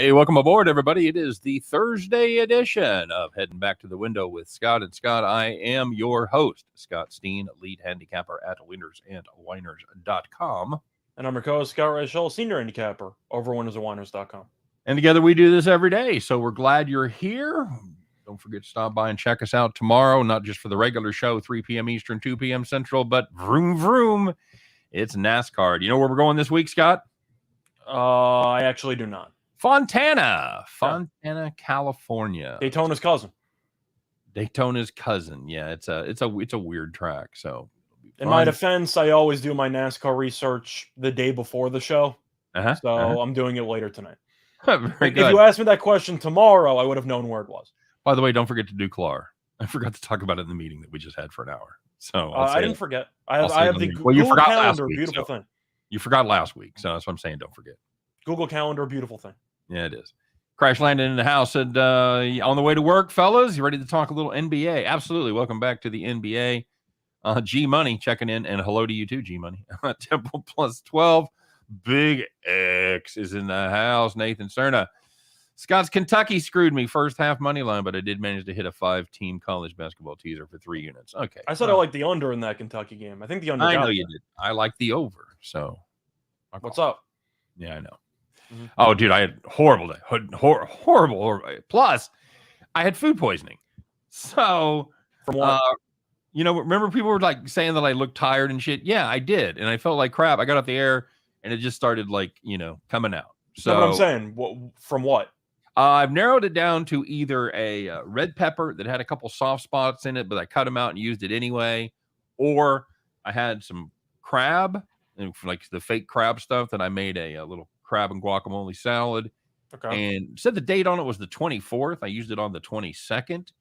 Hey, welcome aboard, everybody. It is the Thursday edition of Heading Back to the Window with Scott and Scott. I am your host, Scott Steen, lead handicapper at winnersandwiners.com. And I'm your co-host, Scott Reichel, senior handicapper over winnersandwiners.com. And together we do this every day, so we're glad you're here. Don't forget to stop by and check us out tomorrow, not just for the regular show, 3 p.m. Eastern, 2 p.m. Central, but vroom, vroom. It's NASCAR. Do you know where we're going this week, Scott? I actually do not. Fontana, California. Daytona's cousin. Yeah, it's a weird track. So, in my defense, I always do my NASCAR research the day before the show. I'm doing it later tonight. Very good. If you asked me that question tomorrow, I would have known where it was. By the way, don't forget to do Clar. I forgot to talk about it in the meeting that we just had for an hour. So I didn't forget. I have the Google Calendar, beautiful thing. You forgot last week, so that's what I'm saying. Don't forget. Google Calendar, beautiful thing. Yeah, it is. Crash landed in the house and on the way to work, fellas. You ready to talk a little NBA? Absolutely. Welcome back to the NBA. G Money checking in, and hello to you too, G Money. Temple plus 12. Big X is in the house. Nathan Cerna. Scott's Kentucky screwed me first half money line, but I did manage to hit a 5-team college basketball teaser for 3 units. Okay. I said I liked the under in that Kentucky game. I think the under. I know you did. I like the over. So what's up? Yeah, I know. Mm-hmm. Oh, dude, I had a horrible day. Horrible. Plus, I had food poisoning. So, from what? Remember people were like saying that I looked tired and shit. Yeah, I did, and I felt like crap. I got off the air, and it just started coming out. So, that's what I'm saying. From what? I've narrowed it down to either a red pepper that had a couple soft spots in it, but I cut them out and used it anyway, or I had some crab, and like the fake crab stuff that I made a little crab and guacamole salad. Okay. And said the date on it was the 24th. I used it on the 22nd,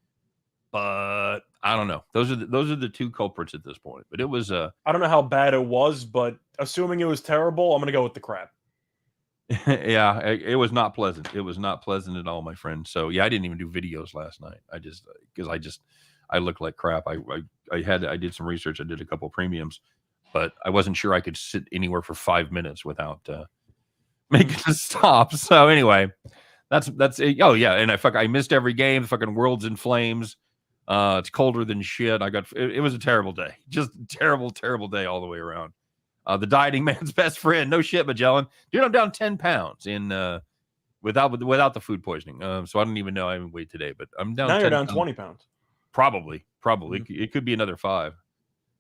but I don't know. Those are the two culprits at this point. But it was I don't know how bad it was, but assuming it was terrible, I'm gonna go with the crab. Yeah, it was not pleasant. It was not pleasant at all, my friend. So yeah, I didn't even do videos last night. I looked like crap. I did some research. I did a couple of premiums, but I wasn't sure I could sit anywhere for 5 minutes without making a stop. So anyway, that's it. Oh yeah, and I missed every game. The fucking world's in flames. It's colder than shit. It was a terrible day. Just terrible day all the way around. The dieting man's best friend. No shit, Magellan. Dude, I'm down 10 pounds in without the food poisoning. So I don't even know I haven't weighed today, but I'm down. Now you're down 20 pounds. Probably. Mm-hmm. It could be another 5.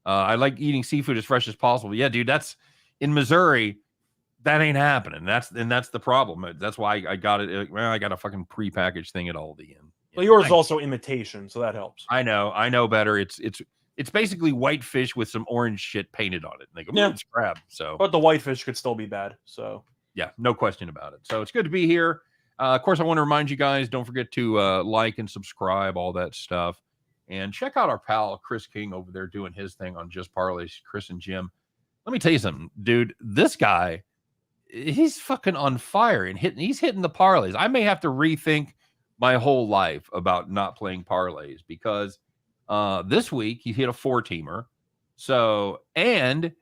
I like eating seafood as fresh as possible. Yeah, dude, that's in Missouri. That ain't happening. That's the problem. That's why I got it. Well, I got a fucking prepackaged thing at Aldi. Well, yours is also imitation, so that helps. I know better. It's basically white fish with some orange shit painted on it. And they go, it's crab. So, but the white fish could still be bad. So, yeah, no question about it. So it's good to be here. Of course, I want to remind you guys, don't forget to like and subscribe, all that stuff, and check out our pal Chris King over there doing his thing on Just Parlays. Chris and Jim. Let me tell you something, dude. This guy, he's fucking on fire and he's hitting the parlays. I may have to rethink my whole life about not playing parlays because. This week he hit a 4-teamer, and an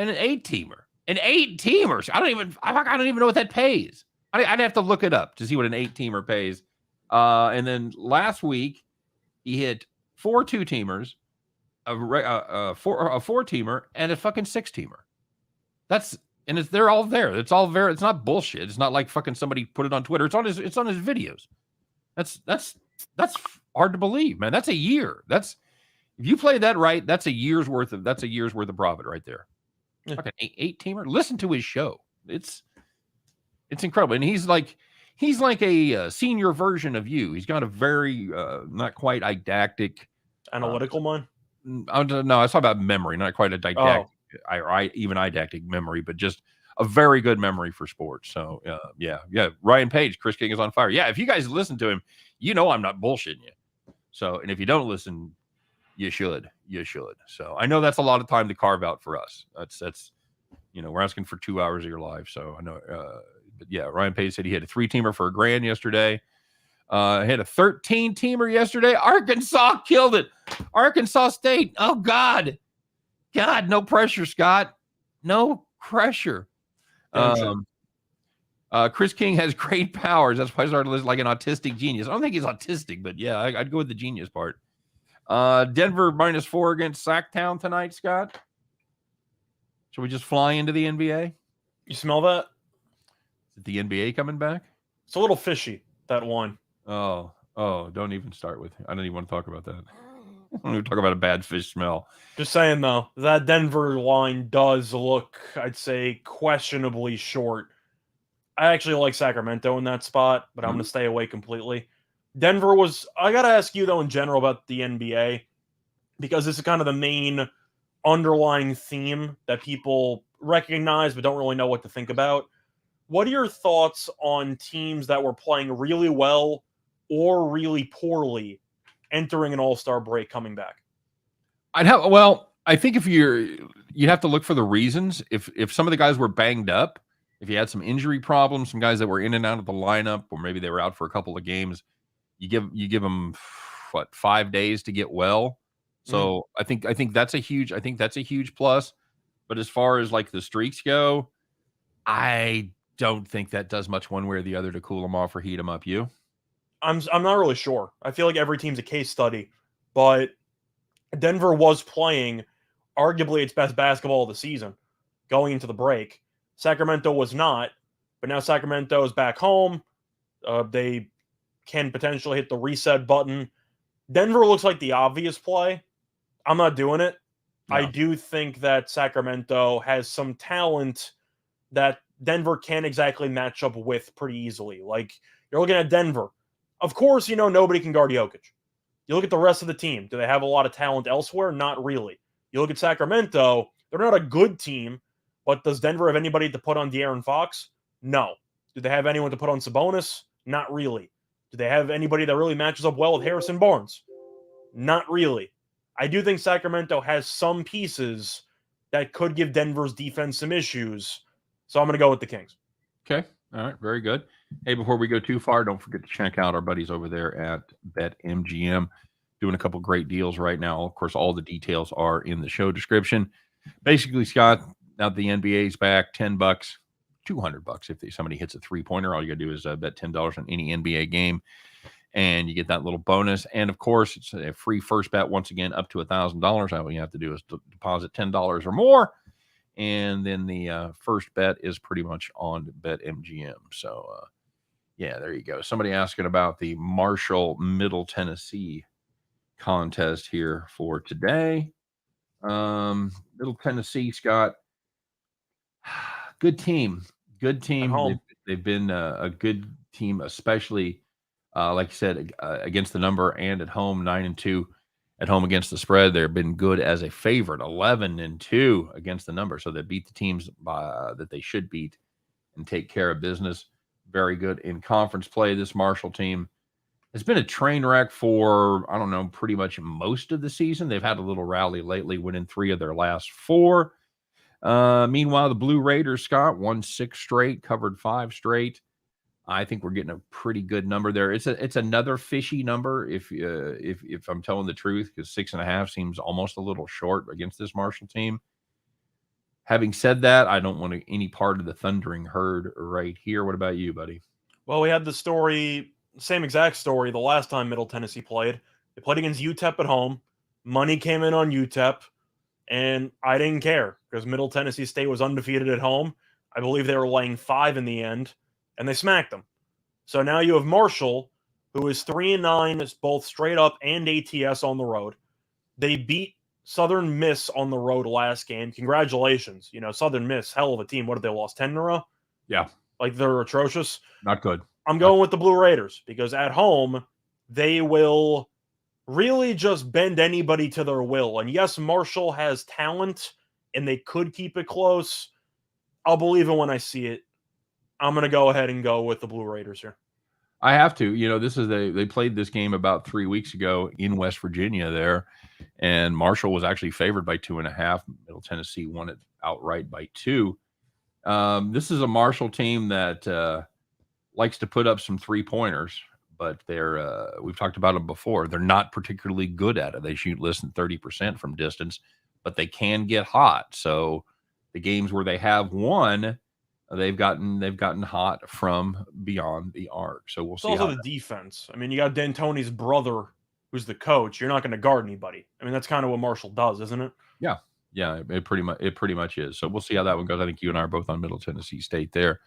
8-teamer. An 8-teamer. I don't even know what that pays. I'd have to look it up to see what an 8-teamer pays. And then last week he hit 4 2-teamers, a 4-teamer, and a fucking 6-teamer. They're all there. It's not bullshit. It's not like fucking somebody put it on Twitter. It's on his videos. That's hard to believe, man. That's a year. If you play that right, that's a year's worth of profit right there. Yeah. Like an 8-teamer. Listen to his show. It's incredible. And he's like a senior version of you. He's got a very not quite didactic analytical mind. No, I was talking about memory, not quite a didactic even didactic memory, but just a very good memory for sports. So yeah. Ryan Page, Chris King is on fire. Yeah, if you guys listen to him, you know I'm not bullshitting you. So, and if you don't listen, you should. So I know that's a lot of time to carve out for us. That's we're asking for 2 hours of your life. So I know, but yeah, Ryan Page said he had a 3-teamer for $1,000 yesterday. Had a 13-teamer yesterday. Arkansas killed it. Arkansas State. Oh God, no pressure, Scott. No pressure. Chris King has great powers. That's why I started listening like an autistic genius. I don't think he's autistic, but yeah, I'd go with the genius part. Denver -4 against Sacktown tonight, Scott. Should we just fly into the NBA? You smell that? Is the NBA coming back? It's a little fishy, that one. Oh, don't even start with it. I don't even want to talk about that. I don't even talk about a bad fish smell. Just saying, though, that Denver line does look, I'd say, questionably short. I actually like Sacramento in that spot, but I'm going to stay away completely. Denver was... I got to ask you, though, in general about the NBA, because this is kind of the main underlying theme that people recognize but don't really know what to think about. What are your thoughts on teams that were playing really well or really poorly entering an all-star break coming back? I think if you'd have to look for the reasons. If some of the guys were banged up, if you had some injury problems, some guys that were in and out of the lineup, or maybe they were out for a couple of games, you give them 5 days to get well. So I think that's a huge plus. But as far as like the streaks go, I don't think that does much one way or the other to cool them off or heat them up. You? I'm not really sure. I feel like every team's a case study, but Denver was playing arguably its best basketball of the season going into the break. Sacramento was not, but now Sacramento is back home. They can potentially hit the reset button. Denver looks like the obvious play. I'm not doing it. No. I do think that Sacramento has some talent that Denver can't exactly match up with pretty easily. Like, you're looking at Denver. Of course, nobody can guard Jokic. You look at the rest of the team. Do they have a lot of talent elsewhere? Not really. You look at Sacramento. They're not a good team, but does Denver have anybody to put on De'Aaron Fox? No. Do they have anyone to put on Sabonis? Not really. Do they have anybody that really matches up well with Harrison Barnes? Not really. I do think Sacramento has some pieces that could give Denver's defense some issues, so I'm going to go with the Kings. Okay. All right. Very good. Hey, before we go too far, don't forget to check out our buddies over there at BetMGM. Doing a couple great deals right now. Of course, all the details are in the show description. Basically, Scott, now the NBA's back, $10, $200 if somebody hits a three-pointer. All you got to do is bet $10 on any NBA game, and you get that little bonus. And, of course, it's a free first bet, once again, up to $1,000. All you have to do is deposit $10 or more, and then the first bet is pretty much on BetMGM. So, yeah, there you go. Somebody asking about the Marshall Middle Tennessee contest here for today. Middle Tennessee, Scott, good team. They've been a good team, especially like you said, against the number and at home. 9-2 at home against the spread. They've been good as a favorite, 11-2 against the number. So they beat the teams that they should beat and take care of business. Very good in conference play. This Marshall team has been a train wreck for, I don't know, pretty much most of the season. They've had a little rally lately, winning 3 of their last 4. Meanwhile, the Blue Raiders, Scott, won 6 straight, covered 5 straight. I think we're getting a pretty good number there. It's another fishy number if I'm telling the truth, because 6.5 seems almost a little short against this Marshall team. Having said that, I don't want any part of the Thundering Herd right here. What about you, buddy? Well, we had the story, same exact story, the last time Middle Tennessee played. They played against UTEP at home. Money came in on UTEP, and I didn't care because Middle Tennessee State was undefeated at home. I believe they were laying 5 in the end, and they smacked them. So now you have Marshall, who is 3-9, both straight up and ATS on the road. They beat Southern Miss on the road last game. Congratulations. Southern Miss, hell of a team. What have they lost, 10 in a row? Yeah. Like, they're atrocious. Not good. I'm going with the Blue Raiders because at home, they will really just bend anybody to their will. And yes, Marshall has talent, and they could keep it close. I'll believe it when I see it. I'm going to go ahead and go with the Blue Raiders here. I have to. They played this game about 3 weeks ago in West Virginia there, and Marshall was actually favored by 2.5. Middle Tennessee won it outright by 2. This is a Marshall team that likes to put up some 3-pointers, but we've talked about them before. They're not particularly good at it. They shoot less than 30% from distance, but they can get hot. So the games where they have won, they've gotten hot from beyond the arc. So we'll It's see also how the defense. I mean, you got D'Antoni's brother, who's the coach. You're not going to guard anybody. I mean, that's kind of what Marshall does, isn't it? Yeah. Yeah, it pretty much is. So we'll see how that one goes. I think you and I are both on Middle Tennessee State there.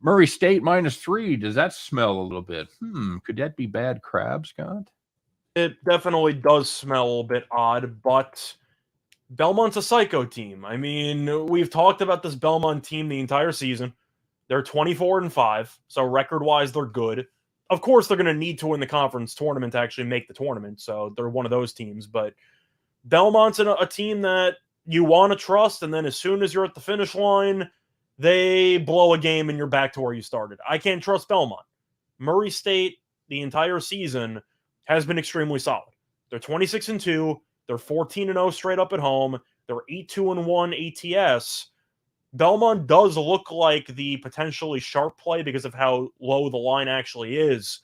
Murray State -3. Does that smell a little bit? Could that be bad crab, Scott? It definitely does smell a little bit odd, but Belmont's a psycho team. I mean, we've talked about this Belmont team the entire season. They're 24-5, so record-wise, they're good. Of course, they're going to need to win the conference tournament to actually make the tournament, so they're one of those teams. But Belmont's a team that you want to trust, and then as soon as you're at the finish line, they blow a game and you're back to where you started. I can't trust Belmont. Murray State, the entire season, has been extremely solid. They're 26-2. They're 14-0 straight up at home. They're 8-2-1 ATS. Belmont does look like the potentially sharp play because of how low the line actually is.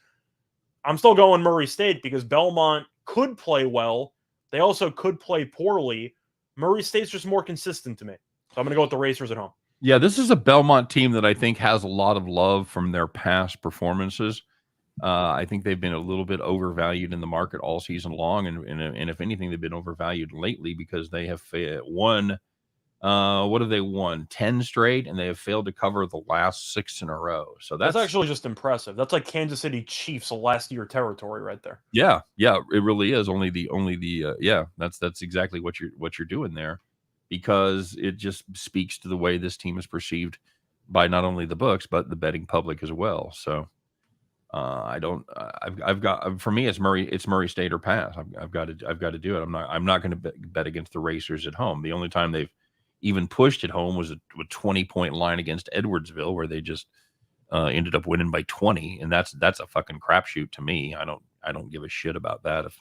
I'm still going Murray State because Belmont could play well. They also could play poorly. Murray State's just more consistent to me. So I'm going to go with the Racers at home. Yeah, this is a Belmont team that I think has a lot of love from their past performances. I think they've been a little bit overvalued in the market all season long, and if anything, they've been overvalued lately because they have won. What have they won? 10 straight, and they have failed to cover the last 6 in a row. So that's actually just impressive. That's like Kansas City Chiefs last year territory right there. Yeah, it really is. That's exactly what you're doing there, because it just speaks to the way this team is perceived by not only the books but the betting public as well. So I've got, for me, it's Murray State or pass. I've got to do it. I'm not going to bet against the Racers at home. The only time they've even pushed at home was a 20-point line against Edwardsville, where they just ended up winning by 20, and that's a fucking crapshoot to me. I don't give a shit about that. If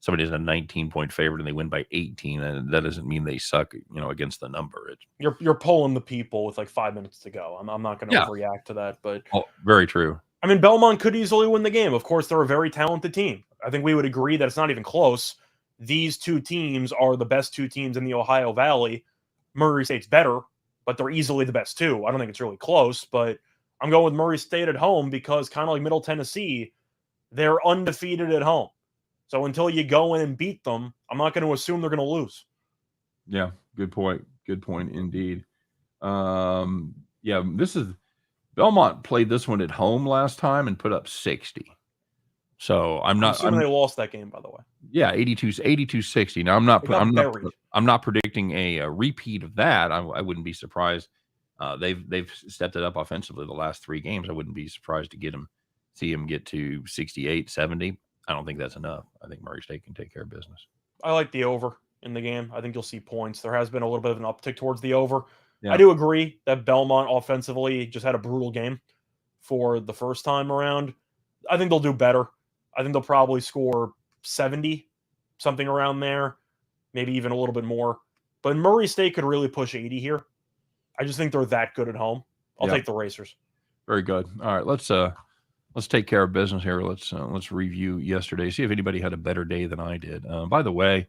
somebody's a 19-point favorite and they win by 18, and that doesn't mean they suck, against the number. You're pulling the people with like 5 minutes to go. I'm not going to overreact to that, but very true. I mean, Belmont could easily win the game. Of course, they're a very talented team. I think we would agree that it's not even close. These two teams are the best two teams in the Ohio Valley. Murray State's better, but they're easily the best two. I don't think it's really close, but I'm going with Murray State at home because, kind of like Middle Tennessee, they're undefeated at home. So until you go in and beat them, I'm not going to assume they're going to lose. Yeah, good point. Good point indeed. This is Belmont played this one at home last time and put up 60. So I'm assuming they lost that game, by the way. Yeah, 82-60. Now I'm not predicting a repeat of that. I wouldn't be surprised. They've stepped it up offensively the last 3 games. I wouldn't be surprised to see them get to 68, 70. I don't think that's enough. I think Murray State can take care of business. I like the over in the game. I think you'll see points. There has been a little bit of an uptick towards the over. Yeah. I do agree that Belmont offensively just had a brutal game for the first time around. I think they'll do better. I think they'll probably score 70, something around there, maybe even a little bit more. But Murray State could really push 80 here. I just think they're that good at home. I'll take the Racers. Very good. All right, let's take care of business here. Let's review yesterday. See if anybody had a better day than I did. By the way,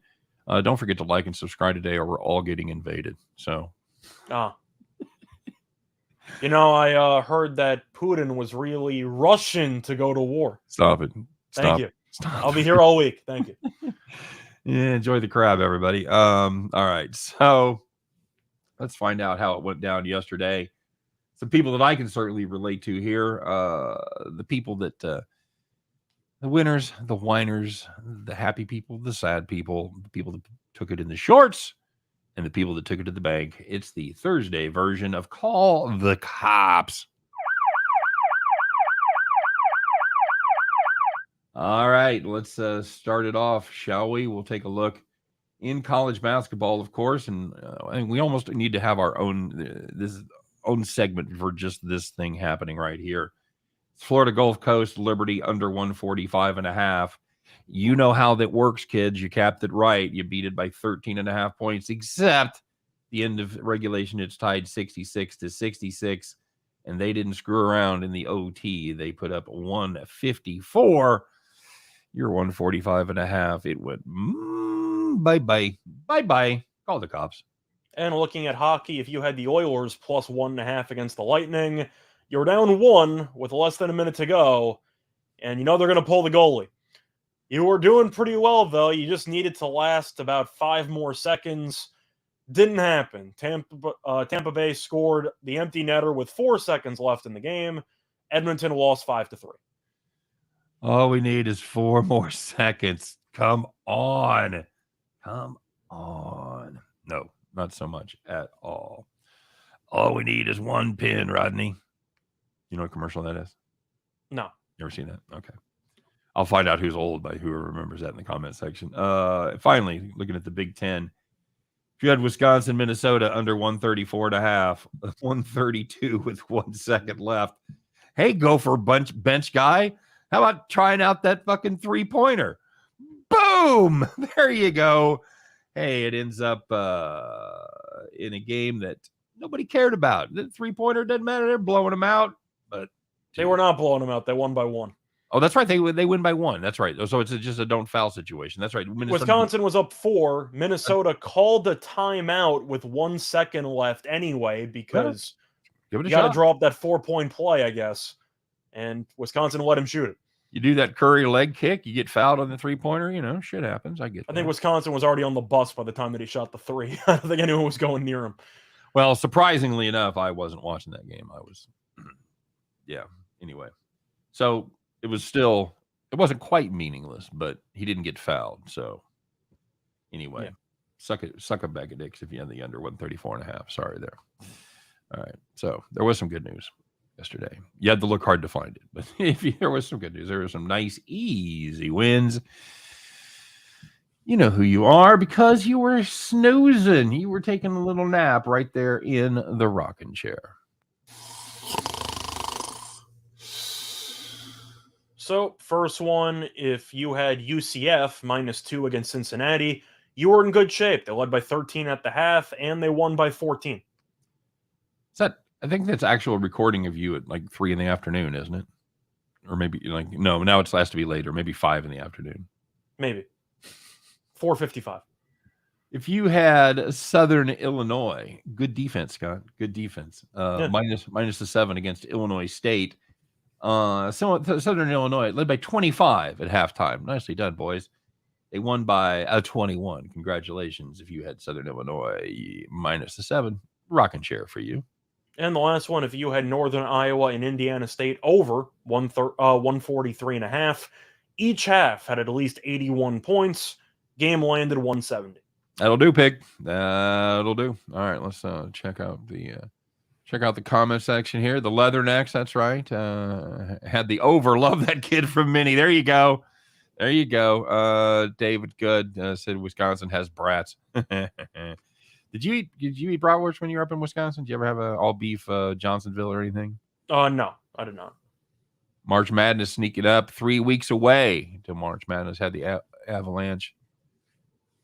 don't forget to like and subscribe today, or we're all getting invaded. So, I heard that Putin was really rushing to go to war. Stop it. Thank you. I'll be here all week. Thank you. Yeah, enjoy the crab, everybody. All right, so let's find out how it went down yesterday. Some people that I can certainly relate to here. The people that, the winners, the whiners, the happy people, the sad people, the people that took it in the shorts, and the people that took it to the bank. It's the Thursday version of Call the Cops. All right, let's start it off, shall we? We'll take a look in college basketball, of course, and we almost need to have our own segment for just this thing happening right here. It's Florida Gulf Coast Liberty under 145.5. You know how that works, kids. You capped it right. You beat it by 13.5 points, except the end of regulation, it's tied 66-66, and they didn't screw around in the OT. They put up 154. You're 145.5. It went bye-bye. Bye-bye. Call the cops. And looking at hockey, if you had the Oilers plus 1.5 against the Lightning, you're down 1 with less than a minute to go, and you know they're going to pull the goalie. You were doing pretty well, though. You just needed to last about 5 more seconds. Didn't happen. Tampa Bay scored the empty netter with 4 seconds left in the game. Edmonton lost 5-3. All we need is 4 more seconds. Come on. Come on. No, not so much at all. All we need is 1 pin, Rodney. You know what commercial that is? No. You ever seen that? Okay. I'll find out who's old by whoever remembers that in the comment section. Finally, looking at the Big Ten. If you had Wisconsin, Minnesota under 134.5, 132 with 1 second left. Hey, Gopher bench guy. How about trying out that fucking 3-pointer? Boom! There you go. Hey, it ends up in a game that nobody cared about. The 3-pointer doesn't matter. They're blowing them out. But they were not blowing them out. They won by 1. Oh, that's right. They win by 1. That's right. So it's just a don't foul situation. That's right. Wisconsin was up 4. Minnesota called a timeout with 1 second left anyway because you got to draw up that 4-point play, I guess. And Wisconsin let him shoot it. You do that Curry leg kick, you get fouled on the 3-pointer. You know, shit happens. I get that. I think Wisconsin was already on the bus by the time that he shot the 3. I don't think anyone was going near him. Well, surprisingly enough, I wasn't watching that game. I was, yeah. Anyway, so it wasn't quite meaningless, but he didn't get fouled. So anyway, suck a bag of dicks if you had the under 134.5. Sorry there. All right. So there was some good news yesterday. You had to look hard to find it, but there was some good news. There were some nice, easy wins. You know who you are because you were snoozing. You were taking a little nap right there in the rocking chair. So, first one, if you had UCF -2 against Cincinnati, you were in good shape. They led by 13 at the half, and they won by 14. I think that's actual recording of you at like 3 p.m, isn't it? Or maybe no, now it has to be later, maybe 5 p.m. Maybe. 4:55. If you had Southern Illinois, good defense, Scott, good defense. Minus the 7 against Illinois State. Southern Illinois led by 25 at halftime. Nicely done, boys. They won by 21. Congratulations. If you had Southern Illinois minus the 7, rocking chair for you. And the last one, if you had Northern Iowa and Indiana State over 143.5, each half had at least 81 points. Game landed 170. That'll do, Pig. That'll do. All right, let's check out the comment section here. The Leathernecks, that's right. Had the over. Love that kid from Minnie. There you go. There you go. David Good said Wisconsin has brats. Did you eat bratwurst when you were up in Wisconsin? Did you ever have a all beef Johnsonville or anything? No, I did not. March Madness sneaking up 3 weeks away till March Madness. Had the Avalanche.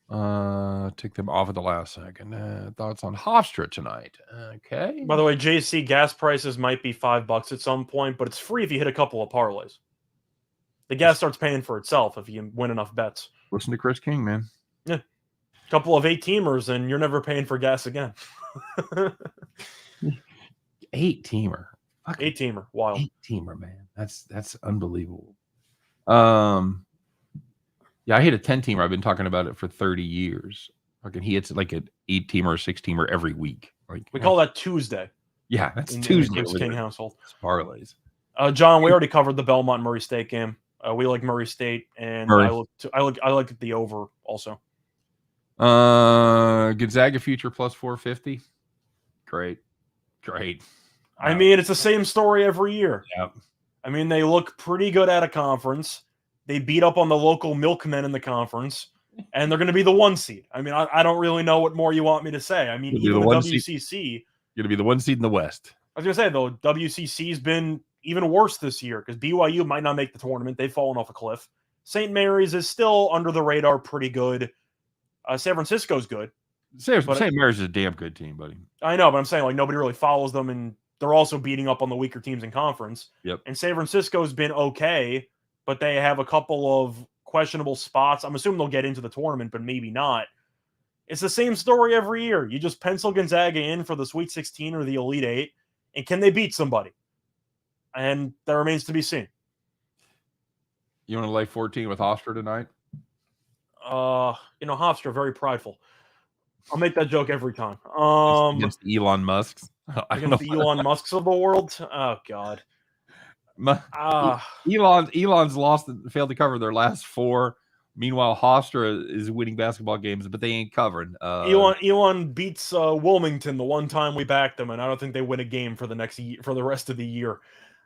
Took them off at the last second. Thoughts on Hofstra tonight? Okay. By the way, JC, gas prices might be $5 at some point, but it's free if you hit a couple of parlays. The gas starts paying for itself if you win enough bets. Listen to Chris King, man. Yeah. Couple of 8-teamers and you're never paying for gas again. 8-teamer. 8-teamer. Wow. 8-teamer, man. That's unbelievable. Yeah, I hit a 10-teamer. I've been talking about it for 30 years. Fucking he hits like an 8-teamer or 6-teamer every week. Like we call that Tuesday. Yeah, that's Tuesday. In the King household. It's parlays. John, we already covered the Belmont Murray State game. We like Murray State, and I like the over also. Gonzaga future plus 450. Great. I mean, it's the same story every year. Yeah. I mean, they look pretty good at a conference. They beat up on the local milkmen in the conference, and they're going to be the 1 seed. I mean, I don't really know what more you want me to say. I mean, even the WCC. Going to be the 1 seed in the West. I was going to say, though, WCC's been even worse this year because BYU might not make the tournament. They've fallen off a cliff. St. Mary's is still under the radar pretty good. San Francisco's good. St. Mary's is a damn good team, buddy. I know, but I'm saying, like, nobody really follows them, and they're also beating up on the weaker teams in conference. Yep. And San Francisco's been okay, but they have a couple of questionable spots. I'm assuming they'll get into the tournament, but maybe not. It's the same story every year. You just pencil Gonzaga in for the Sweet 16 or the Elite Eight, and can they beat somebody? And that remains to be seen. You want to lay 14 with Hofstra tonight? Hofstra, very prideful. I'll make that joke every time. Against the Elon Musks. Against the Elon Musks of the world. Oh God. Elon's failed to cover their last 4. Meanwhile, Hofstra is winning basketball games, but they ain't covering. Elon beats Wilmington the one time we backed them, and I don't think they win a game for the rest of the year.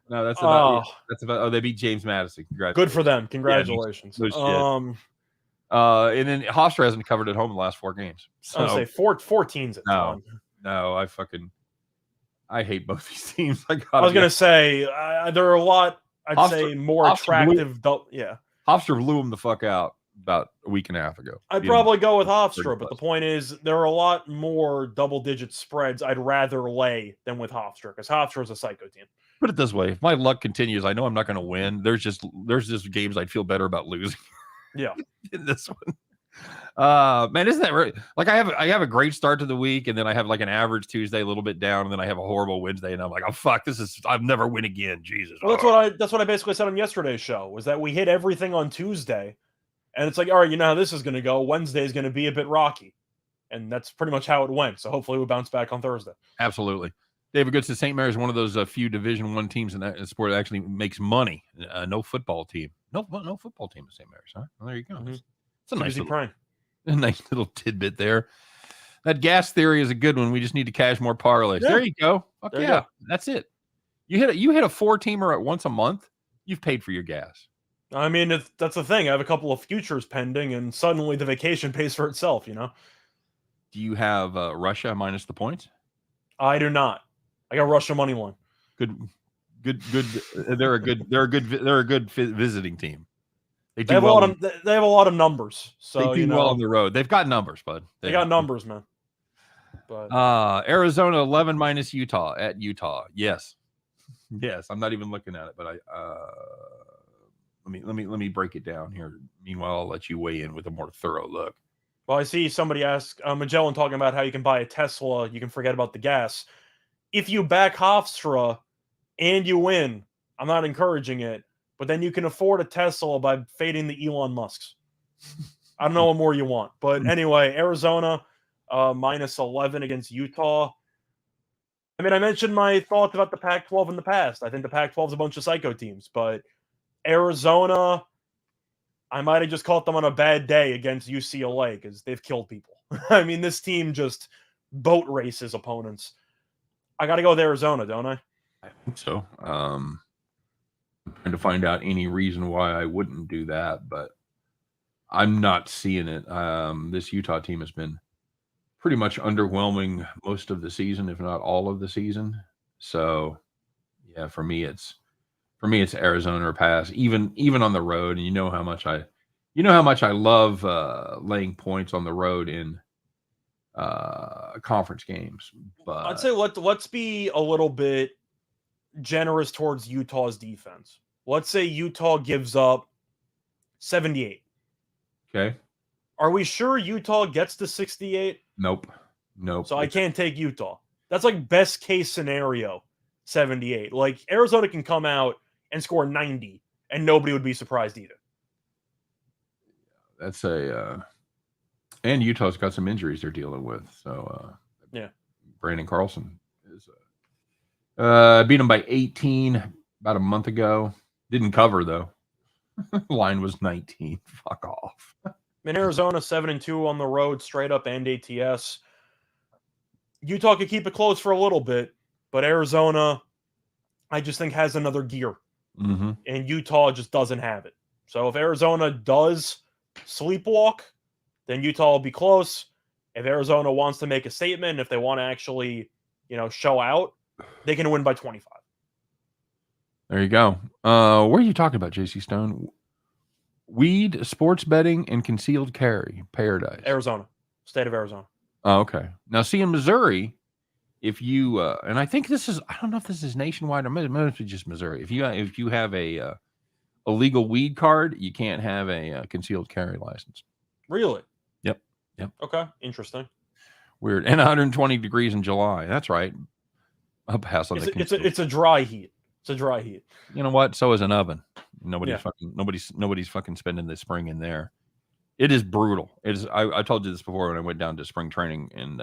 No, that's about. Oh, they beat James Madison. Good for them. Congratulations. And then Hofstra hasn't covered at home in the last 4 games. So, I would say 14's a ton. No, I hate both these teams. I was gonna say there are a lot. I'd say more attractive. Hofstra blew them the fuck out about a week and a half ago. I'd probably go with Hofstra, but the point is there are a lot more double-digit spreads I'd rather lay than with Hofstra, because Hofstra is a psycho team. Put it this way: if my luck continues, I know I'm not going to win. There's just games I'd feel better about losing. Yeah, in this one. Man, isn't that right? Like I have a great start to the week, and then I have like an average Tuesday, a little bit down, and then I have a horrible Wednesday, and I'm like, oh fuck, I'll never win again. Jesus. Well, that's what I basically said on yesterday's show, was that we hit everything on Tuesday, and it's like, all right, you know how this is going to go. Wednesday is going to be a bit rocky, and that's pretty much how it went. So hopefully we bounce back on Thursday. Absolutely. David Good says St. Mary's one of those few Division I teams in that sport that actually makes money. No football team. No football team at St. Mary's, huh? Well, there you go. Mm-hmm. It's a nice little tidbit there. That gas theory is a good one. We just need to cash more parlays. Yeah. There you go. Fuck there yeah. That's it. You hit a 4-teamer at once a month. You've paid for your gas. I mean, that's the thing. I have a couple of futures pending, and suddenly the vacation pays for itself. Do you have Russia minus the points? I do not. I got Russia money line. Good. They're a good visiting team. They have a lot of numbers. So they do well on the road. They've got numbers, bud. They got numbers, man. But Arizona 11 minus Utah at Utah. Yes. I'm not even looking at it, but let me break it down here. Meanwhile, I'll let you weigh in with a more thorough look. Well, I see somebody ask Magellan talking about how you can buy a Tesla. You can forget about the gas. If you back Hofstra and you win, I'm not encouraging it. But then you can afford a Tesla by fading the Elon Musks. I don't know what more you want. But anyway, Arizona minus 11 against Utah. I mean, I mentioned my thoughts about the Pac-12 in the past. I think the Pac-12 is a bunch of psycho teams. But Arizona, I might have just caught them on a bad day against UCLA because they've killed people. I mean, this team just boat races opponents. I got to go with Arizona, don't I? I think so. Trying to find out any reason why I wouldn't do that, but I'm not seeing it. This Utah team has been pretty much underwhelming most of the season, if not all of the season. So, yeah, for me it's Arizona or pass, even on the road. And you know how much I love laying points on the road in conference games. But I'd say let's be a little bit generous towards Utah's defense. Let's say Utah gives up 78. Okay. Are we sure Utah gets to 68? Nope. So I can't take Utah. That's like best case scenario, 78. Like Arizona can come out and score 90 and nobody would be surprised either. That's and Utah's got some injuries they're dealing with. So yeah. Brandon Carlson is beat them by 18 about a month ago. Didn't cover though. Line was 19. Fuck off. In Arizona, 7-2 on the road, straight up and ATS. Utah could keep it close for a little bit, but Arizona, I just think has another gear, and Utah just doesn't have it. So if Arizona does sleepwalk, then Utah will be close. If Arizona wants to make a statement, if they want to actually, show out, they can win by 25. There you go. What are you talking about, JC Stone? Weed, sports betting, and concealed carry. Paradise. Arizona. State of Arizona. Oh, okay. Now, see, in Missouri, if you, and I think this is, I don't know if this is nationwide or maybe just Missouri. If you have a legal weed card, you can't have a concealed carry license. Really? Yep. Yep. Okay, interesting. Weird. And 120 degrees in July. That's right. A pass on the It's a dry heat. It's a dry heat. You know what? So is an oven. Yeah. Nobody's fucking spending the spring in there. It is brutal. It is. I told you this before when I went down to spring training in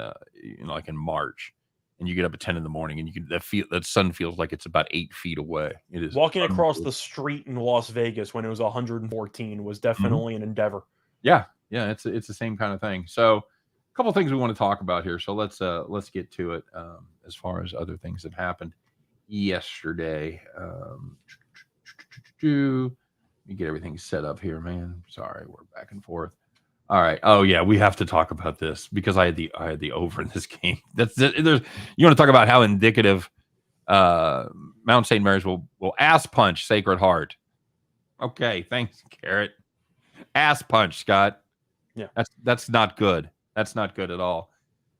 like in March, and you get up at 10 in the morning, and you can that sun feels like it's about 8 feet away. It is Walking across the street in Las Vegas when it was 114 was definitely an endeavor. Yeah, it's the same kind of thing. So, a couple of things we want to talk about here. So let's get to it. As far as other things that happened yesterday, let me get everything set up here, man. Sorry, we're back and forth. All right. Oh yeah, we have to talk about this because I had the over in this game. You want to talk about how indicative Mount St. Mary's will ass punch Sacred Heart. Okay, thanks, Garrett. Ass punch, Scott. Yeah, that's not good. That's not good at all.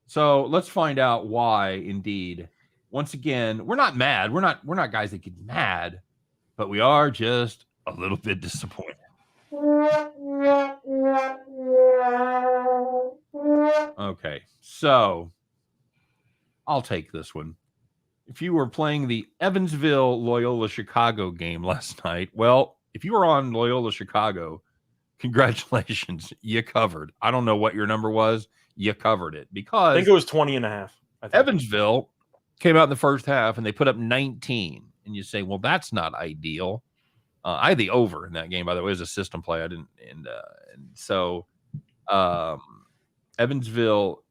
So let's find out why. Indeed, once again, we're not mad. We're not guys that get mad, but we are just a little bit disappointed. Okay, so I'll take this one. If you were playing the Evansville Loyola Chicago game last night, well, if you were on Loyola Chicago, congratulations, you covered. I don't know what your number was. You covered it because I think it was 20.5. Evansville came out in the first half and they put up 19. And you say, well, that's not ideal. I had the over in that game, by the way. It was a system play. I didn't, and so Evansville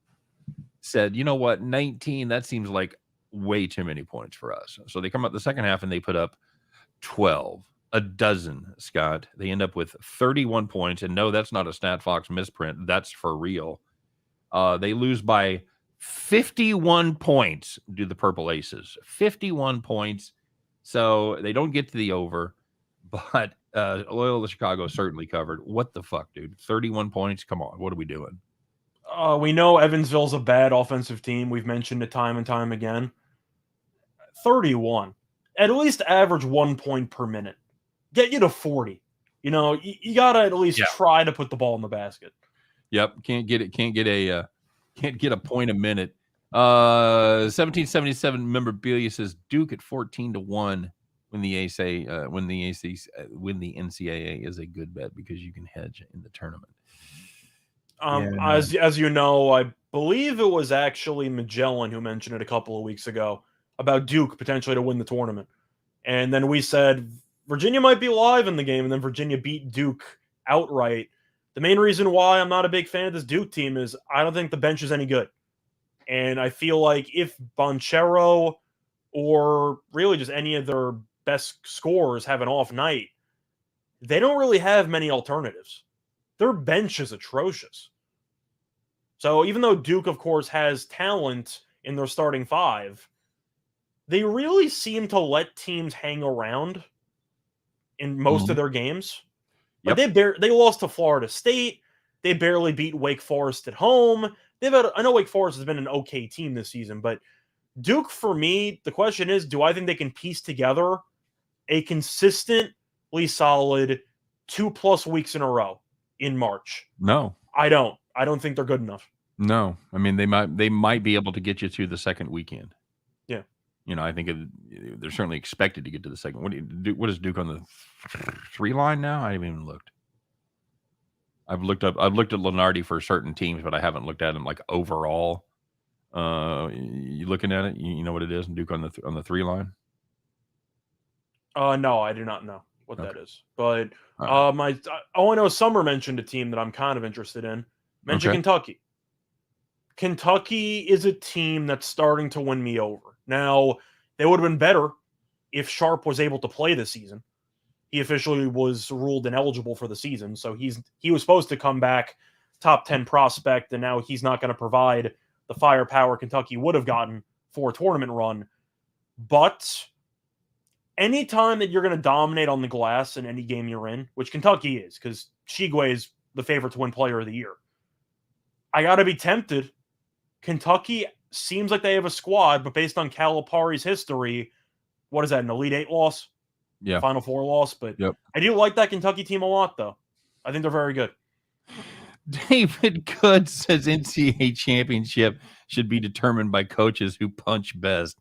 said, you know what, 19, that seems like way too many points for us. So they come out the second half and they put up 12, a dozen, Scott. They end up with 31 points. And no, that's not a StatFox misprint. That's for real. They lose by 51 points to the Purple Aces. 51 points. So they don't get to the over. But Loyola Chicago certainly covered. What the fuck, dude? 31 points? Come on. What are we doing? We know Evansville's a bad offensive team. We've mentioned it time and time again. 31. At least average 1 point per minute. Get you to 40. You know, you got to at least try to put the ball in the basket. Yep. Can't get a point a minute. 1777 memorabilia says Duke at 14-1 when the NCAA is a good bet because you can hedge in the tournament. As you know, I believe it was actually Magellan who mentioned it a couple of weeks ago about Duke potentially to win the tournament. And then we said Virginia might be live in the game, and then Virginia beat Duke outright. The main reason why I'm not a big fan of this Duke team is I don't think the bench is any good. And I feel like if Bonchero or really just any of their best scorers have an off night, they don't really have many alternatives. Their bench is atrocious. So even though Duke, of course, has talent in their starting five, they really seem to let teams hang around in most of their games. Like they lost to Florida State. They barely beat Wake Forest at home. I know Wake Forest has been an okay team this season, but Duke, for me, the question is, do I think they can piece together a consistently solid 2+ weeks in a row in March? No. I don't. I don't think they're good enough. No. I mean, they might be able to get you to the second weekend. Yeah. You know, I think they're certainly expected to get to the second. What is Duke on the 3 line now? I haven't even looked. I've looked at Lenardi for certain teams, but I haven't looked at him like overall. You looking at it? You know what it is? Duke on the 3 line? No, I do not know what that is. But I know Summer mentioned a team that I'm kind of interested in. Mentioned Kentucky. Kentucky is a team that's starting to win me over. Now, they would have been better if Sharp was able to play this season. He officially was ruled ineligible for the season, so he was supposed to come back top 10 prospect, and now he's not going to provide the firepower Kentucky would have gotten for a tournament run. But anytime that you're going to dominate on the glass in any game you're in, which Kentucky is, because Shigwe is the favorite to win player of the year, I got to be tempted. Kentucky seems like they have a squad, but based on Calipari's history, what is that, an Elite Eight loss? Yeah. Final Four loss. But I do like that Kentucky team a lot, though. I think they're very good. David Good says NCAA championship should be determined by coaches who punch best.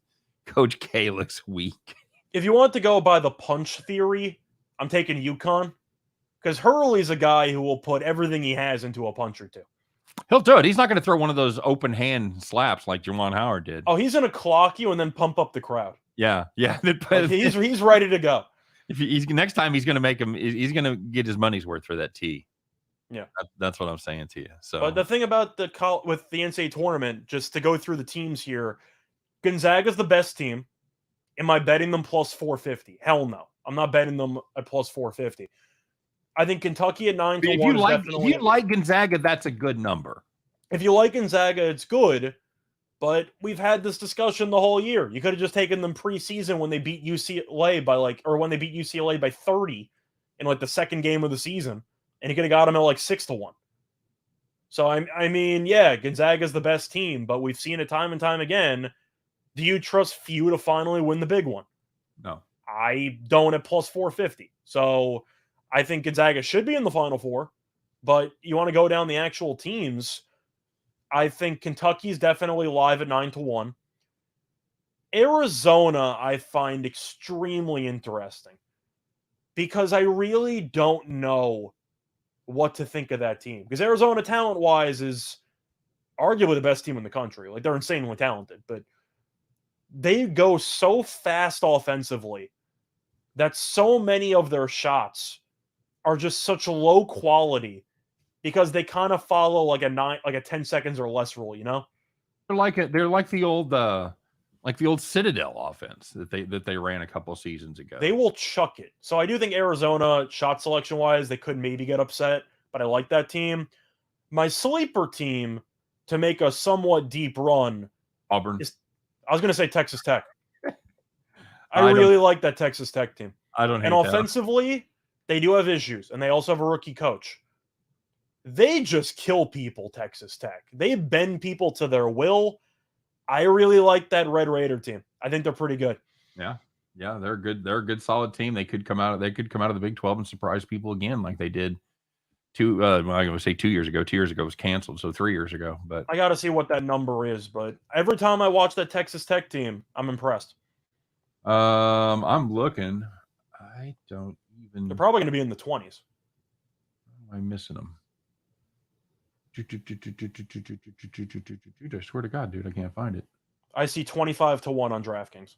Coach K looks weak. If you want to go by the punch theory, I'm taking UConn because Hurley's a guy who will put everything he has into a punch or two. He'll do it. He's not going to throw one of those open hand slaps like Juwan Howard did. Oh, he's going to clock you and then pump up the crowd. Yeah. Like he's ready to go. If he's next time, he's going to make him. He's going to get his money's worth for that tee. Yeah, that's what I'm saying to you. So, but the thing about with the NCAA tournament, just to go through the teams here, Gonzaga's the best team. Am I betting them plus 450? Hell no, I'm not betting them at plus 450. I think Kentucky at 9 to 1 is definitely. If you like Gonzaga, that's a good number. If you like Gonzaga, it's good. But we've had this discussion the whole year. You could have just taken them preseason when they beat UCLA or when they beat UCLA by 30 in like the second game of the season, and you could have got them at like 6 to 1. So I mean, yeah, Gonzaga's the best team, but we've seen it time and time again. Do you trust few to finally win the big one? No, I don't at plus 450. So I think Gonzaga should be in the Final Four, but you want to go down the actual teams. I think Kentucky's definitely live at 9 to 1. Arizona, I find extremely interesting because I really don't know what to think of that team. Because Arizona, talent-wise, is arguably the best team in the country. Like, they're insanely talented, but they go so fast offensively that so many of their shots are just such low quality because they kind of follow like a 10 seconds or less rule, you know? They're like the old Citadel offense that they ran a couple seasons ago. They will chuck it. So I do think Arizona, shot selection wise, they could maybe get upset, but I like that team. My sleeper team to make a somewhat deep run, Auburn. I was going to say Texas Tech. I really like that Texas Tech team. I don't hate and offensively, they do have issues, and they also have a rookie coach. They just kill people, Texas Tech. They bend people to their will. I really like that Red Raider team. I think they're pretty good. Yeah, they're good. They're a good, solid team. They could come out of the Big 12 and surprise people again, like they did. I'm going to say 2 years ago. 2 years ago was canceled, so 3 years ago. But I got to see what that number is. But every time I watch that Texas Tech team, I'm impressed. I'm looking. I don't even. They're probably going to be in the 20s. Am I missing them? I swear to God, dude, I can't find it. I see 25 to 1 on DraftKings.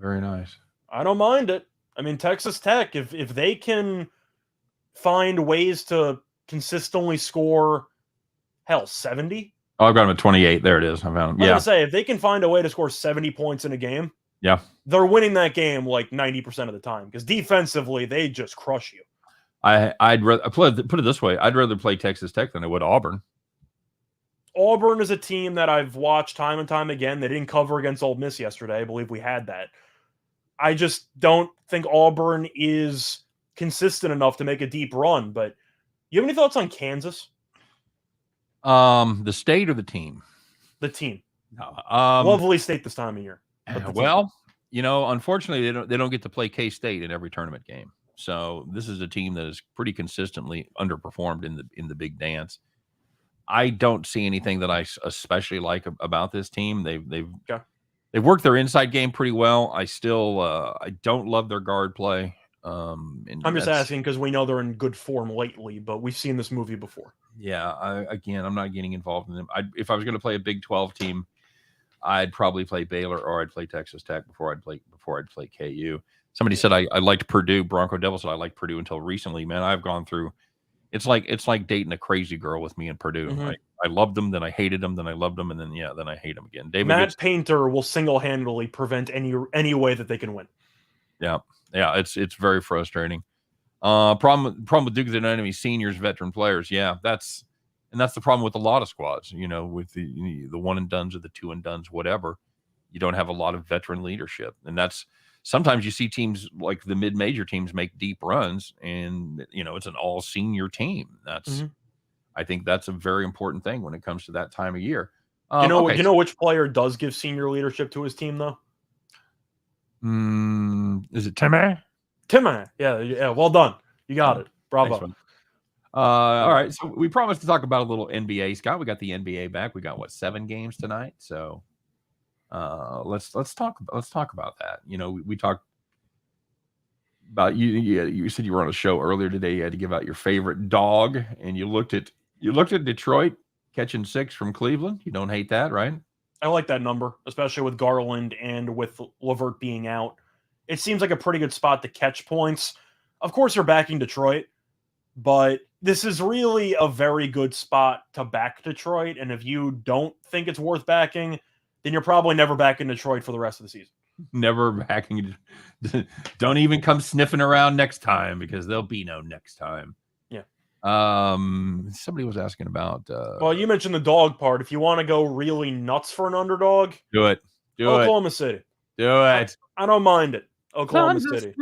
Very nice. I don't mind it. I mean, Texas Tech, if they can find ways to consistently score, 70? Oh, I've got them at 28. There it is. I found them. I was going to say, if they can find a way to score 70 points in a game, yeah, they're winning that game like 90% of the time because defensively, they just crush you. I'd rather put it this way. I'd rather play Texas Tech than I would Auburn. Auburn is a team that I've watched time and time again. They didn't cover against Ole Miss yesterday. I believe we had that. I just don't think Auburn is consistent enough to make a deep run. But you have any thoughts on Kansas? The state or the team? The team. No, lovely state this time of year. Well, unfortunately, they don't get to play K-State in every tournament game. So this is a team that is pretty consistently underperformed in the big dance. I don't see anything that I especially like about this team. They've worked their inside game pretty well. I still I don't love their guard play. I'm just asking because we know they're in good form lately, but we've seen this movie before. Yeah, I'm not getting involved in them. If I was going to play a Big 12 team, I'd probably play Baylor or I'd play Texas Tech before I'd play KU. Somebody said I liked Purdue. Bronco Devil said I liked Purdue until recently. Man, I've gone through. It's like dating a crazy girl with me in Purdue. Mm-hmm. I loved them, then I hated them, then I loved them, and then I hate them again. Matt Painter will single-handedly prevent any way that they can win. Yeah, it's very frustrating. Problem with Duke is they don't have any seniors, veteran players. Yeah, that's the problem with a lot of squads. With the one and dones or the two and dones, whatever. You don't have a lot of veteran leadership, and that's. Sometimes you see teams like the mid-major teams make deep runs, and it's an all-senior team. I think that's a very important thing when it comes to that time of year. You know which player does give senior leadership to his team though? Is it Timmy? Timmy, yeah. Well done, you got it. Bravo. All right, so we promised to talk about a little NBA, Scott. We got the NBA back. We got 7 games tonight. So let's talk about that. You know, we talked about you said you were on a show earlier today. You had to give out your favorite dog, and you looked at Detroit catching 6 from Cleveland. You don't hate that, right? I like that number, especially with Garland and with LeVert being out. It seems like a pretty good spot to catch points. Of course, you're backing Detroit, but this is really a very good spot to back Detroit. And if you don't think it's worth backing, then you're probably never backing Detroit for the rest of the season. Never backing. Don't even come sniffing around next time, because there'll be no next time. Yeah. Somebody was asking about. Well, you mentioned the dog part. If you want to go really nuts for an underdog, do it. Oklahoma City. Do it. I don't mind it. Oklahoma City.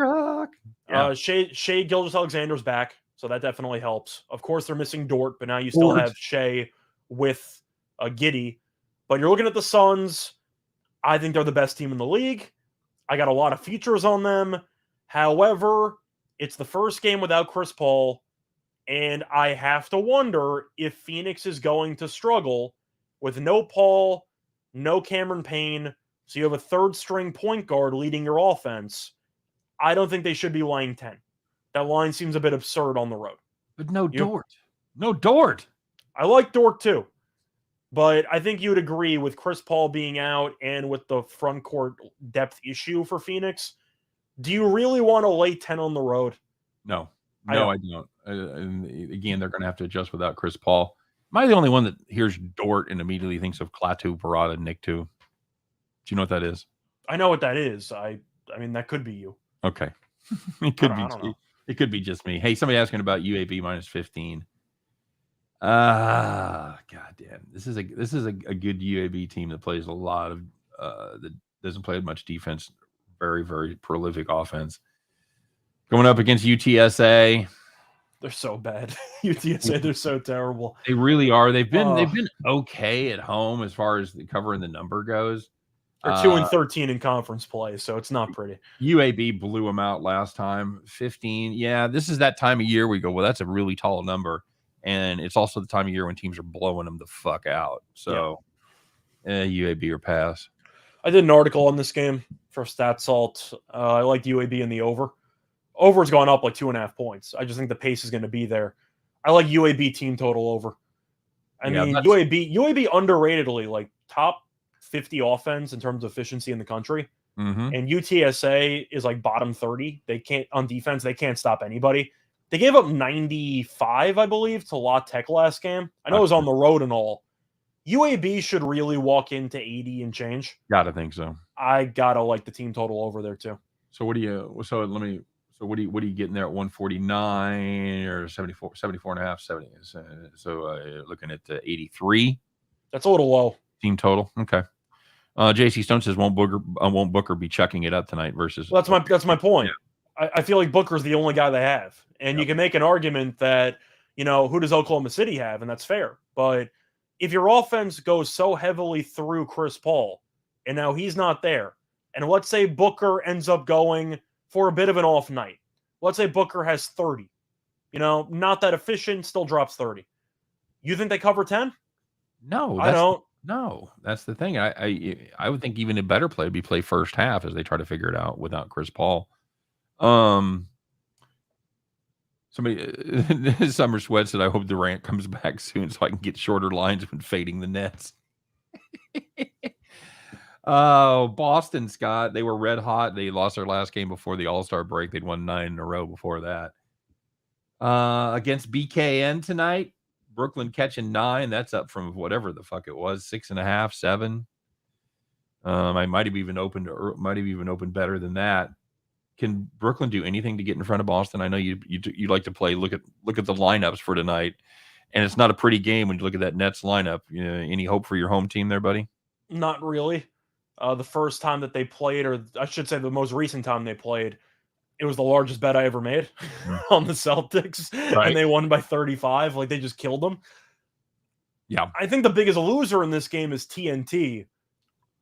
Yeah. Shea Gilgeous-Alexander's back, so that definitely helps. Of course, they're missing Dort, but now you still have Shea with Giddey. But you're looking at the Suns. I think they're the best team in the league. I got a lot of features on them. However, it's the first game without Chris Paul, and I have to wonder if Phoenix is going to struggle with no Paul, no Cameron Payne, so you have a third-string point guard leading your offense. I don't think they should be laying 10. That line seems a bit absurd on the road. But no Dort. No Dort. I like Dort too. But I think you would agree with Chris Paul being out and with the front court depth issue for Phoenix. Do you really want to lay 10 on the road? No, I don't. And again, they're going to have to adjust without Chris Paul. Am I the only one that hears Dort and immediately thinks of Klaatu, Barada, and Nick too? Do you know what that is? I know what that is. I mean, that could be you. Okay. It could be just me. Hey, somebody asking about UAB minus 15. God damn. This is a good UAB team that plays a lot of that doesn't play much defense. Very, very prolific offense. Going up against UTSA. They're so bad. UTSA, they're so terrible. They really are. They've been okay at home as far as covering the number goes. They're 2-13 in conference play, so it's not pretty. UAB blew them out last time. 15. Yeah, this is that time of year we go, well, that's a really tall number. And it's also the time of year when teams are blowing them the fuck out. So, UAB or pass. I did an article on this game for StatSalt. I liked UAB in the over. Over's gone up like 2.5 points. I just think the pace is going to be there. I like UAB team total over. I mean, UAB underratedly, like top 50 offense in terms of efficiency in the country. Mm-hmm. And UTSA is like bottom 30. They can't, on defense, they can't stop anybody. They gave up 95, I believe, to La Tech last game. I know it was on the road and all. UAB should really walk into 80 and change. Gotta think so. I gotta like the team total over there too. So what are you getting there at 149 or 74 and a half, 70? So looking at 83. That's a little low. Team total. Okay. JC Stone says won't Booker be chucking it up tonight versus. Well, that's my point. Yeah. I feel like Booker's the only guy they have. And you can make an argument that, who does Oklahoma City have? And that's fair. But if your offense goes so heavily through Chris Paul, and now he's not there, and let's say Booker ends up going for a bit of an off night. Let's say Booker has 30. Not that efficient, still drops 30. You think they cover 10? No, I don't. No, that's the thing. I would think even a better play would be play first half as they try to figure it out without Chris Paul. Somebody Summer Sweat said, I hope Durant comes back soon so I can get shorter lines when fading the Nets. Oh, Boston, Scott, they were red hot. They lost their last game before the All-Star break. They'd won 9 in a row before that. Against BKN tonight, Brooklyn catching 9. That's up from whatever the fuck it was, 6.5, 7. I might have even opened better than that. Can Brooklyn do anything to get in front of Boston? I know you like to play. Look at the lineups for tonight, and it's not a pretty game when you look at that Nets lineup. Any hope for your home team there, buddy? Not really. The first time that they played, or I should say the most recent time they played, it was the largest bet I ever made on the Celtics, right. And they won by 35. Like, they just killed them. Yeah. I think the biggest loser in this game is TNT,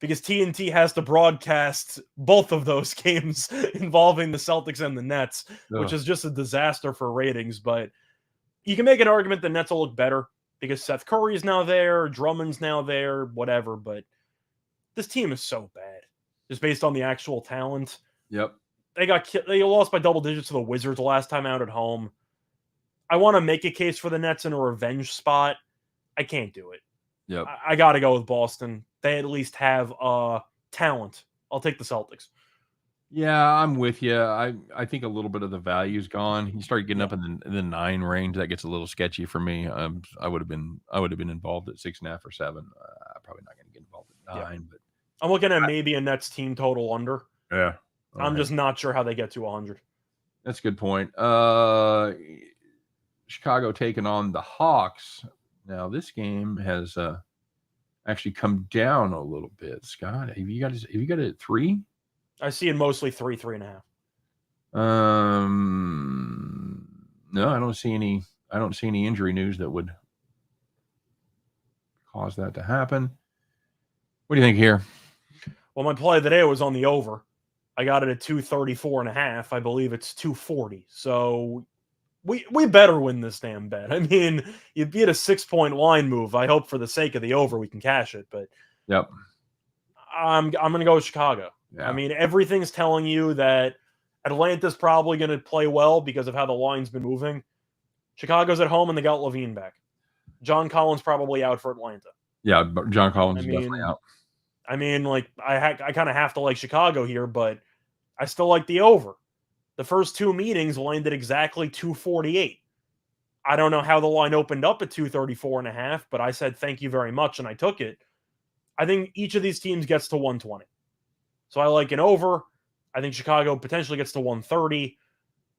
because TNT has to broadcast both of those games involving the Celtics and the Nets, which is just a disaster for ratings. But you can make an argument the Nets will look better because Seth Curry is now there, Drummond's now there, whatever. But this team is so bad, just based on the actual talent. Yep. They lost by double digits to the Wizards last time out at home. I want to make a case for the Nets in a revenge spot. I can't do it. Yep. I got to go with Boston. They at least have talent. I'll take the Celtics. Yeah, I'm with you. I think a little bit of the value's gone. You start getting up in the 9 range, that gets a little sketchy for me. I would have been involved at 6.5 or 7. I'm probably not going to get involved at 9, but I'm looking at maybe a Nets team total under. Yeah, I'm just not sure how they get to 100. That's a good point. Chicago taking on the Hawks. Now this game has actually come down a little bit. Scott, have you got it at 3? I see it mostly 3.5. No, I don't see any injury news that would cause that to happen. What do you think here? Well, my play today was on the over. I got it at 234.5. I believe it's 240. So we better win this damn bet. I mean, you beat a 6-point line move. I hope for the sake of the over we can cash it. But yep, I'm going to go with Chicago. Yeah. I mean, everything's telling you that Atlanta's probably going to play well because of how the line's been moving. Chicago's at home and they got Levine back. John Collins probably out for Atlanta. Yeah, John Collins is definitely out. I mean, like I kind of have to like Chicago here, but I still like the over. The first 2 meetings landed exactly 248. I don't know how the line opened up at 234.5, but I said thank you very much and I took it. I think each of these teams gets to 120. So I like an over. I think Chicago potentially gets to 130.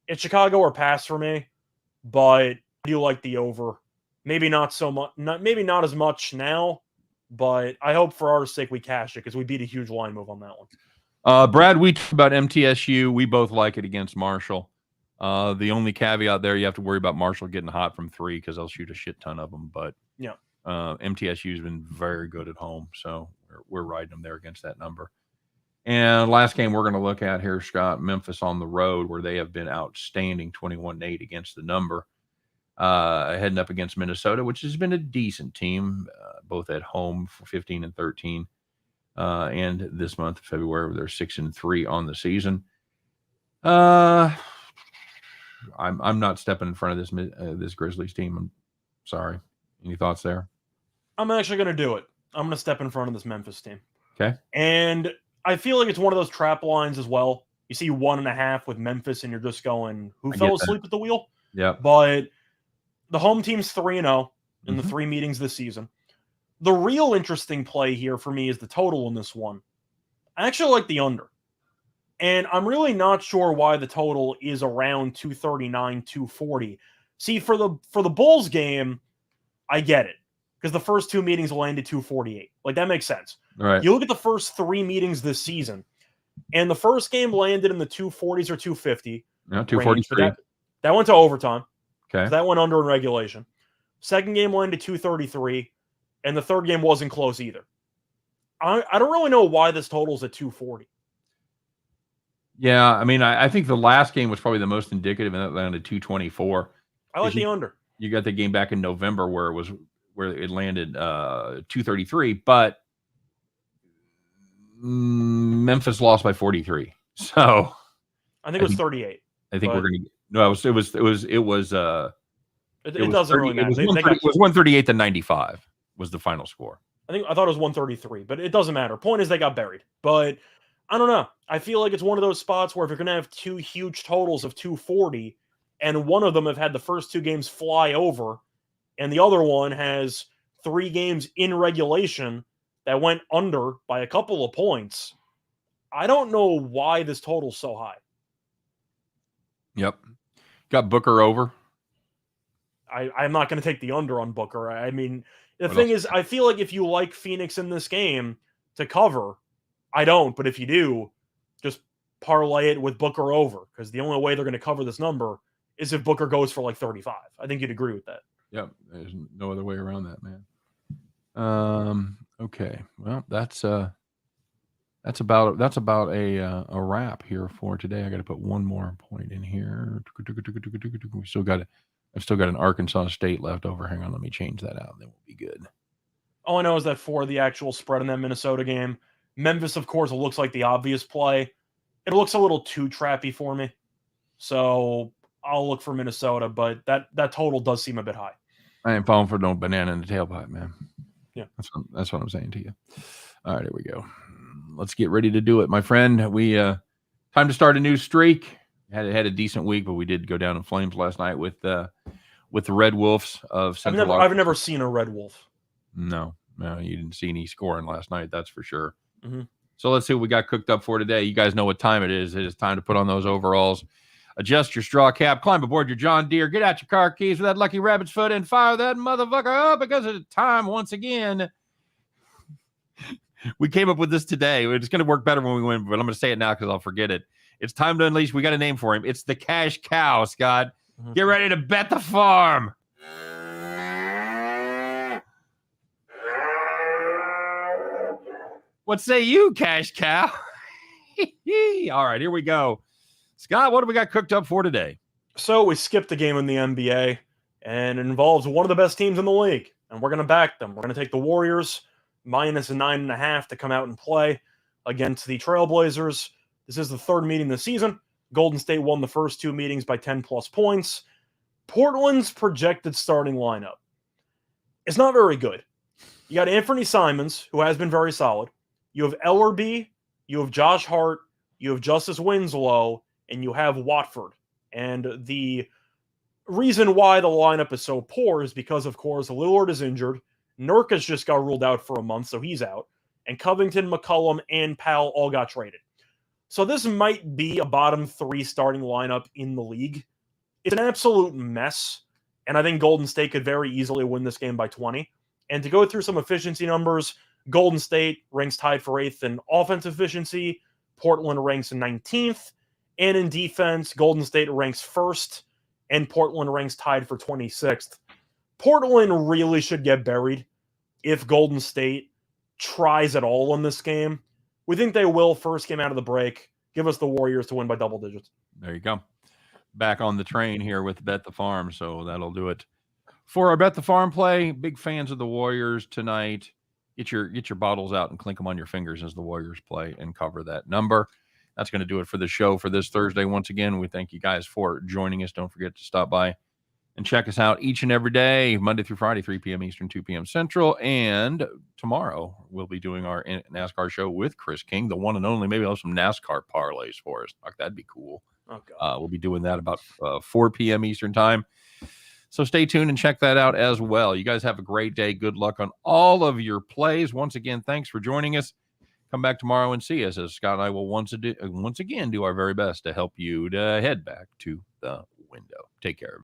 It's Chicago or pass for me, but I do like the over. Maybe not so much. Maybe not as much now, but I hope for our sake we cash it because we beat a huge line move on that one. Brad, we talked about MTSU. We both like it against Marshall. The only caveat there, you have to worry about Marshall getting hot from 3 because they'll shoot a shit ton of them. But yeah, MTSU's been very good at home, so we're riding them there against that number. And last game we're going to look at here, Scott, Memphis on the road, where they have been outstanding, 21-8 against the number. Heading up against Minnesota, which has been a decent team, both at home for 15-13, and this month of February they're 6-3 on the season. I'm not stepping in front of this Grizzlies team. I'm sorry. Any thoughts there? I'm actually going to do it. I'm going to step in front of this Memphis team. Okay. And I feel like it's one of those trap lines as well. You see 1.5 with Memphis, and you're just going, who fell asleep at the wheel? Yeah. But the home team's 3-0 in the 3 meetings this season. The real interesting play here for me is the total in this one. I actually like the under. And I'm really not sure why the total is around 239, 240. See, for the Bulls game, I get it. Because the first 2 meetings landed 248. Like, that makes sense. Right. You look at the first 3 meetings this season, and the first game landed in the 240s or 250. Yeah, 243. That went to overtime. Okay. So that went under in regulation. Second game landed 233, and the third game wasn't close either. I don't really know why this total's at 240. Yeah, I mean, I think the last game was probably the most indicative, and that landed 224. I like the under. You got the game back in November where it landed 233, but Memphis lost by 43. So I think it was 38. I think we're going to no, it doesn't really matter. It was 138 to 95 was the final score. I thought it was 133, but it doesn't matter. Point is they got buried. But I don't know. I feel like it's one of those spots where if you're going to have 2 huge totals of 240 and one of them have had the first 2 games fly over and the other one has 3 games in regulation that went under by a couple of points, I don't know why this total's so high. Yep. Got Booker over. I'm not going to take the under on Booker. I mean, the thing is, I feel like if you like Phoenix in this game to cover, I don't, but if you do, just parlay it with Booker over, because the only way they're going to cover this number is if Booker goes for like 35. I think you'd agree with that. Yep. There's no other way around that, man. Okay. Well, that's about a wrap here for today. I got to put one more point in here. We still got I've still got an Arkansas State left over. Hang on, let me change that out, and then we'll be good. All I know is that for the actual spread in that Minnesota game, Memphis, of course, it looks like the obvious play. It looks a little too trappy for me. So I'll look for Minnesota, but that total does seem a bit high. I ain't falling for no banana in the tailpipe, man. Yeah. That's what I'm saying to you. All right, here we go. Let's get ready to do it, my friend. We time to start a new streak. Had a decent week, but we did go down in flames last night with the Red Wolves of Central. I've never seen a Red Wolf. No, you didn't see any scoring last night. That's for sure. Mm-hmm. So let's see what we got cooked up for today. You guys know what time it is. It is time to put on those overalls, adjust your straw cap, climb aboard your John Deere, get out your car keys with that lucky rabbit's foot, and fire that motherfucker up because it's time once again. We came up with this today. It's going to work better when we win, but I'm going to say it now because I'll forget it. It's time to unleash. We got a name for him. It's the Cash Cow, Scott. Mm-hmm. Get ready to bet the farm. What say you, Cash Cow? All right, here we go. Scott, what do we got cooked up for today? So we skipped the game in the NBA, and it involves one of the best teams in the league, and we're going to back them. We're going to take the Warriors minus a 9.5 to come out and play against the Trailblazers. This is the third meeting this season. Golden State won the first two meetings by 10-plus points. Portland's projected starting lineup is not very good. You got Anthony Simons, who has been very solid. You have Ellerby, you have Josh Hart, you have Justice Winslow, and you have Watford. And the reason why the lineup is so poor is because, of course, Lillard is injured. Nurkic just got ruled out for a month, so he's out. And Covington, McCollum, and Powell all got traded. So this might be a bottom three starting lineup in the league. It's an absolute mess, and I think Golden State could very easily win this game by 20. And to go through some efficiency numbers, Golden State ranks tied for 8th in offensive efficiency. Portland ranks in 19th. And in defense, Golden State ranks 1st, and Portland ranks tied for 26th. Portland really should get buried if Golden State tries at all in this game. We think they will. First game out of the break. Give us the Warriors to win by double digits. There you go. Back on the train here with Bet the Farm, so that'll do it for our Bet the Farm play. Big fans of the Warriors tonight. Get your bottles out and clink them on your fingers as the Warriors play and cover that number. That's going to do it for the show for this Thursday. Once again, we thank you guys for joining us. Don't forget to stop by and check us out each and every day, Monday through Friday, 3 p.m. Eastern, 2 p.m. Central. And tomorrow, we'll be doing our NASCAR show with Chris King, the one and only. Maybe I'll have some NASCAR parlays for us. That'd be cool. Okay. We'll be doing that about 4 p.m. Eastern time. So stay tuned and check that out as well. You guys have a great day. Good luck on all of your plays. Once again, thanks for joining us. Come back tomorrow and see us, as Scott and I will once again do our very best to help you to head back to the window. Take care.